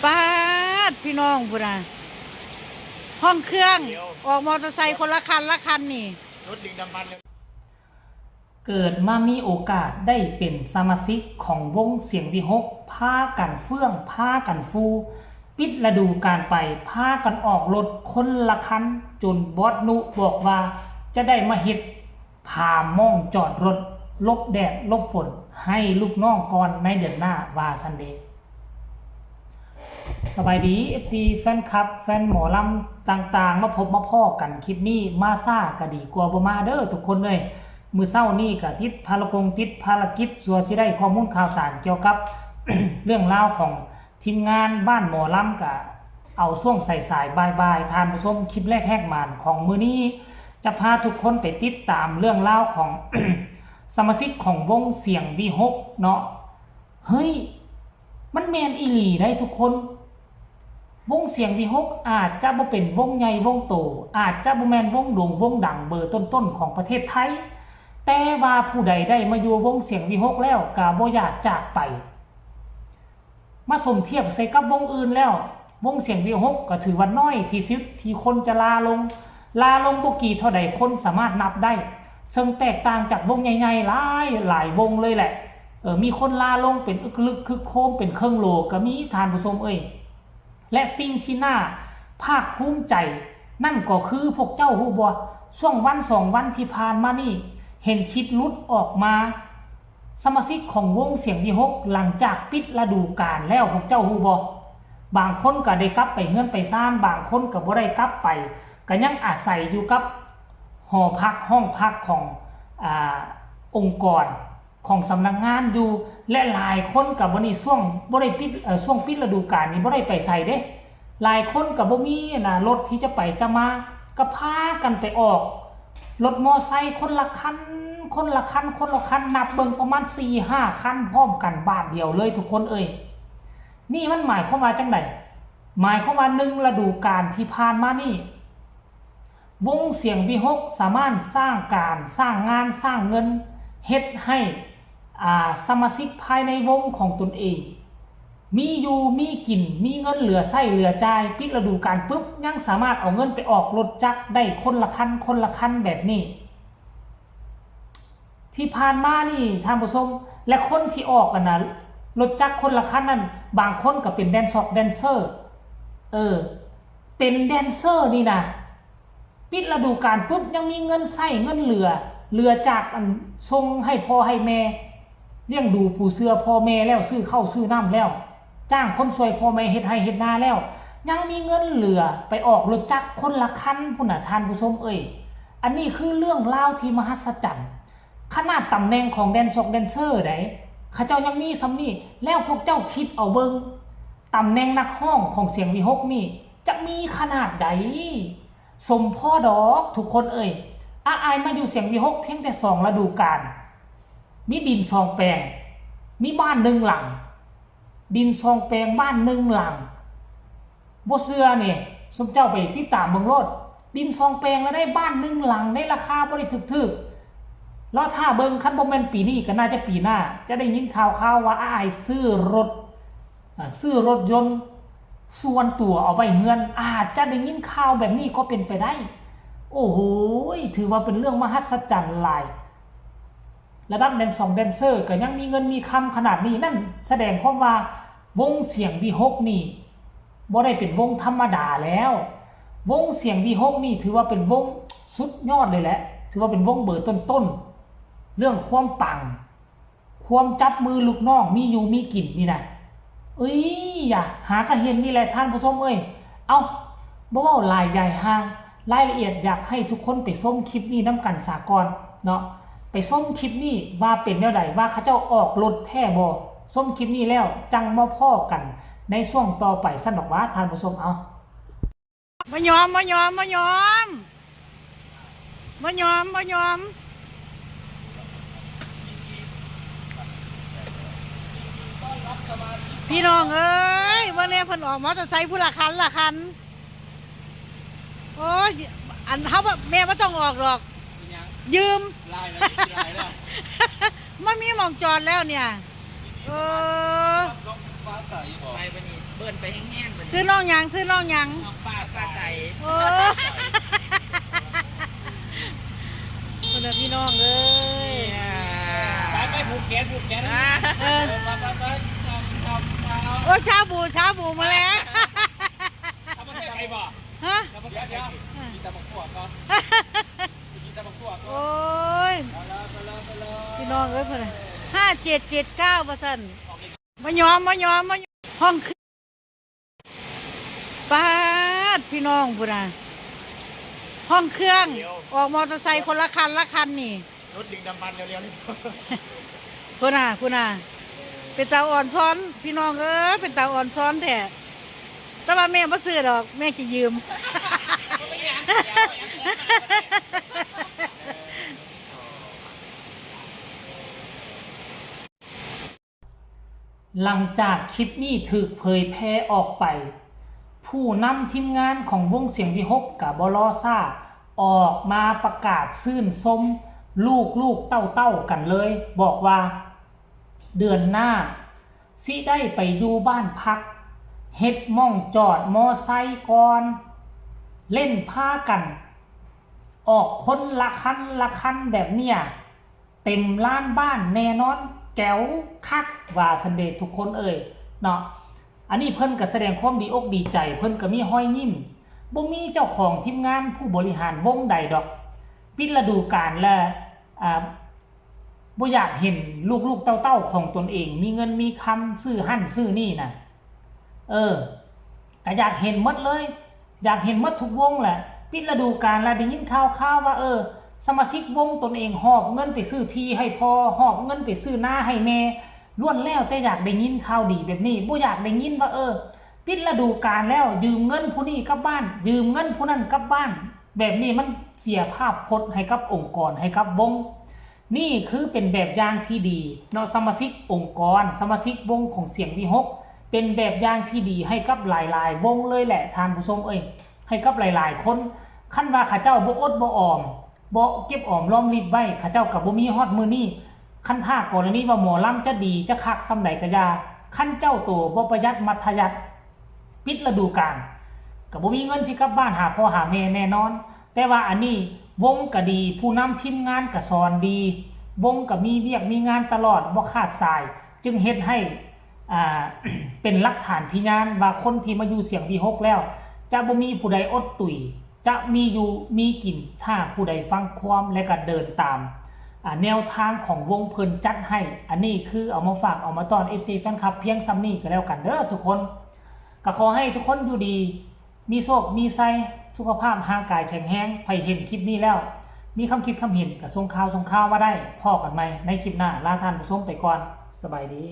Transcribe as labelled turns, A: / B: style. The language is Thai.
A: ป้าดพี่น้องบุญห้องเครื่องออกมอเตอร์ไซค์คนละคันนี่
B: รถดึงดำมัน
C: เกิดมามีโอกาสได้เป็นสมาชิกของวงเสียงวิหกพากันเฟื่องพากันฟูปิดฤดูการไปพากันออกรถคนละคันจนบอสนุบอกว่าจะได้มาเฮ็ดพาม่องจอดรถลบแดดลบฝนให้ลูกน้องก่อนในเดือนหน้าวาซันเดย์สบายดี FC แฟนคลับแฟนหมอลำต่างๆมาพบมาพ่อกันคลิปนี้มาซ่าก็ดีกว่าบ่มาเด้อทุกคนเลยมื้อเช้านี้ก็ติดภารกิจส่วนสิได้ข้อมูลข่าวสารเกี่ยวกับ เรื่องราวของทีมงานบ้านหมอลำก็เอาช่วงสายๆบ่ายๆทานผู้ชมคลิปแรกแหกมานของมื้อนี้จะพาทุกคนไปติดตามเรื่องราวของ สมาชิกของวงเสียง V6 เนาะเฮ้ยมันแมนอีหลีได้ทุกคนวงเสียง V6 อาจจะบ่เป็นวงใหญ่วงโตอาจจะบ่แม่นวงโด่งวงดังเบอร์ต้นๆของประเทศไทยแต่ว่าผู้ใดได้มาอยู่วงเสียง V6 แล้วก็บ่อยากจากไปมาสมเทียบใส่กับวงอื่นแล้ววงเสียง V6 ก็ถือว่าน้อยที่สุดที่คนจะลาลงบ่กี่เท่าใดคนสามารถนับได้ซึ่งแตกต่างจากวงใหญ่ๆหลายวงเลยแหละมีคนลาลงเป็นอึกลึกคึกโคมเป็นเครื่องโลก็มีทานผู้ชมและสิ่งที่น่าภาคภูมิใจนั่นก็คือพวกเจ้าฮู้บ่ช่วงวัน2วันที่ผ่านมานี่เห็นคลิปหลุดออกมาสมาชิกของวงเสียง V6 หลังจากปิดฤดูกาลแล้วพวกเจ้าฮู้บ่บางคนก็ได้กลับไปเฮือนไปซ่านบางคนก็บ่ได้กลับไปก็ยังอาศัยอยู่กับหอพักห้องพักขององค์กรของสำนักงานอยู่และหลายคนกับวันนี้ช่วงบ่ได้ปิดช่วงปิดฤดูกาลนี้บ่ได้ไปใส่เด้หลายคนกับบ่มีนะรถที่จะไปจะมาก็พากันไปออกรถมอไซค์คนละคันนับเบิ่งประมาณ 4-5 คันพร้อมกันบาทเดียวเลยทุกคนนี่มันหมายความว่าจังได๋หมายความว่า1ฤดูกาลที่ผ่านมานี่วงเสียง V6 สามารถสร้างการสร้างงานสร้างเงินเฮ็ดให้สมาชิกภายในวงของตนเองมีอยู่มีกินมีเงินเหลือใช้เหลือจ่ายปิดฤดูกาลปุ๊บยังสามารถเอาเงินไปออกรถจักรได้คนละคันแบบนี้ที่ผ่านมานี่ท่านผู้ชมและคนที่ออกกันนะรถจักรคนละคันนั้นบางคนก็เป็นแดนเซอร์เป็นแดนเซอร์นี่นะปิดฤดูกาลปุ๊บยังมีเงินใช้เงินเหลือจากส่งให้พ่อให้แม่เลี้ยงดูปู่เสือพ่อแม่แล้วซื้อข้าวซื้อน้ำแล้วจ้างคนช่วยพ่อแม่เฮ็ดไร่เฮ็ดนาแล้วยังมีเงินเหลือไปออกรถจักรคนละคันพุ่นน่ะท่านผู้ชมอันนี้คือเรื่องราวที่มหัศจรรย์ขนาดตำแหน่งของแดนเซอร์ได้เขาเจ้ายังมีซ้ำนี่แล้วพวกเจ้าคิดเอาเบิ่งตำแหน่งนักร้องของเสียง V6 นี่จะมีขนาดใดสมพ่อดอกทุกคนอายมาอยู่เสียง V6 เพียงแต่2ฤดูกาลมีดิน2แปลงมีบ้าน1หลังดิน2แปลงบ้าน1หลังบ่เชื่อนี่สมเจ้าไปติดตามเบิ่งโลดดิน2แปลงแล้วได้บ้าน1หลังได้ราคาบ่ได้ถึกๆแล้วถ้าเบิ่งคันบ่แม่นปีนี้ก็น่าจะปีหน้าจะได้ยินข่าวว่าอายซื้อรถยนต์ส่วนตัวเอาไว้เฮือนอาจจะได้ยินข่าวแบบนี้ก็เป็นไปได้โอ้โหถือว่าเป็นเรื่องมหัศจรรย์หลายระดับแดนเซอร์ก็ยังมีเงินมีคำขนาดนี้นั่นแสดงความว่าวงเสียง V6 นี่บ่ได้เป็นวงธรรมดาแล้ววงเสียง V6 นี่ถือว่าเป็นวงสุดยอดเลยแหละถือว่าเป็นวงเบอร์ต้นๆเรื่องความปังความจับมือลูกน้องมีอยู่มีกินนี่นะอย่าหากระเห็นนี่แหละท่านผู้ชมเอาบ่เว้าหลายใหญ่ห่างรายละเอียดอยากให้ทุกคนไปชมคลิปนี้นำกันสากลเนาะไปชมคลิปนี้ว่าเป็นแนวใดว่าเขาเจ้าออกรถแท้บ่ชมคลิปนี้แล้วจังมาพ้อกันในช่วงต่อไปซั่นดอกว่าท่านผู้ชมเอา
A: บ่ยอมพี่น้องวันนี้เพิ่นออกมอเตอร์ไซค์ผู้ละคันโอ้ยอันเฮาแม่บ่ต้องออกหรอกยืมไล่แล้วมันมีหม่องจอดแล้วเนี่ย
B: ฟ้าใสบ่ไปนี่เ บิ้ลไปแห้งๆ
A: ซื้อน้องหยังซื้อน้องหยัง
B: น้องป้าใส่
A: โอ้คนละพี่น้องเลย
C: ไปผูกแขน
A: เออโอ้ชาบูมาแล้ว
C: ทำมาได้ไงบ่
A: ฮะ
B: เดี๋ยวกินตะบักขวดก่อนกินตะบักขวดก่อน
A: โอ้ยพี่น้องเอ้ยเพื่อน5779ว่าซั่นมายอมห้องขึ้นปาดพี่น้องพุ่นน่ะห้องเครื่องออกมอเตอร์ไซค์คนละคันนี่
C: รถดึงดำบันเร็วๆนี่
A: พุ่นน่ะเป็นตาอ่อนซ้อนพี่น้องเอ้ยเป็นตาอ่อนซ้อนแท้แต่ว่าแม่บ่ซื้อดอกแม่จะยืม
C: หลังจากคลิปนี้ถูกเผยแพร่ออกไป ผู้นำทีมงานของวงเสียงวิหกกับบลอซ่าออกมาประกาศซื่นชมลูกเต้ากันเลย บอกว่าเดือนหน้าสิได้ไปอยู่บ้านพักเฮ็ดม่องจอดมอไซค์ก่อนเล่นผ้ากัน ออกคนละคันแบบเนี้ยเต็มล้านบ้านแน่นอนแก้วคักว่าสันเดชทุกคนเอ่ยเนาะอันนี้เพิ่นก็แสดงความดีอกดีใจเพิ่นก็มีห้อยยิ้มบ่มีเจ้าของทีมงานผู้บริหารวงใดดอกปิดฤดูกาลและบ่อยากเห็นลูกเต้าของตนเองมีเงินมีคำซื้อหั่นซื้อนี่น่ะก็อยากเห็นหมดเลยอยากเห็นหมดทุกวงแหละปิดฤดูกาลแล้วได้ยินข่าวว่าสมาชิกวงตนเองหอบเงินไปซื้อที่ให้พ่อหอบเงินไปซื้อหน้าให้แม่ล้วนแล้วแต่อยากได้ยินข่าวดีแบบนี้บ่อยากได้ยินว่าปิดฤดูกาลแล้วยืมเงินผู้นี้กลับบ้านยืมเงินผู้นั้นกลับบ้านแบบนี้มันเสียภาพพจน์ให้กับองค์กรให้กับวงนี่คือเป็นแบบอย่างที่ดีเนาะสมาชิกองค์กรสมาชิกวงของเสียงวิหกเป็นแบบอย่างที่ดีให้กับหลายๆวงเลยแหละท่านผู้ชมให้กับหลายๆคนคันว่าข้าเจ้าบ่อดบ่ออมบ่เก็บออมรอมริบไว้ข้าเจ้าก็บ่มีฮอดมื้อนี้คันถ้ากรณีว่าหมอลำจะดีจะคักซำใดก็อย่าคันเจ้าโตบ่ประหยัดมัธยัสถ์ปิดฤดูกาลก็บ่มีเงินสิกลับบ้านหาพ่อหาแม่แน่นอนแต่ว่าอันนี้วงก็ดีผู้นำทีมงานก็สอนดีวงก็มีเวียกมีงานตลอดบ่ขาดสายจึงเฮ็ดให้เป็นหลักฐานพยานว่าคนที่มาอยู่เสียงวิหกแล้วจะบ่มีผู้ใดอดตุ๋ยจะมีอยู่มีกินถ้าผู้ใดฟังความและก็เดินตามแนวทางของวงเพิ่นจัดให้อันนี้คือเอามาฝากเอามาตอน FC แฟนคลับเพียงซ้ำนี้ก็แล้วกันเด้อทุกคนก็ขอให้ทุกคนอยู่ดีมีโชคมีชัยสุขภาพร่างกายแข็งแรงใครเห็นคลิปนี้แล้วมีคำคิดคำเห็นก็ส่งข่าวมาได้พ่อกันใหม่ในคลิปหน้าลาท่านผู้ชมไปก่อนสบายดี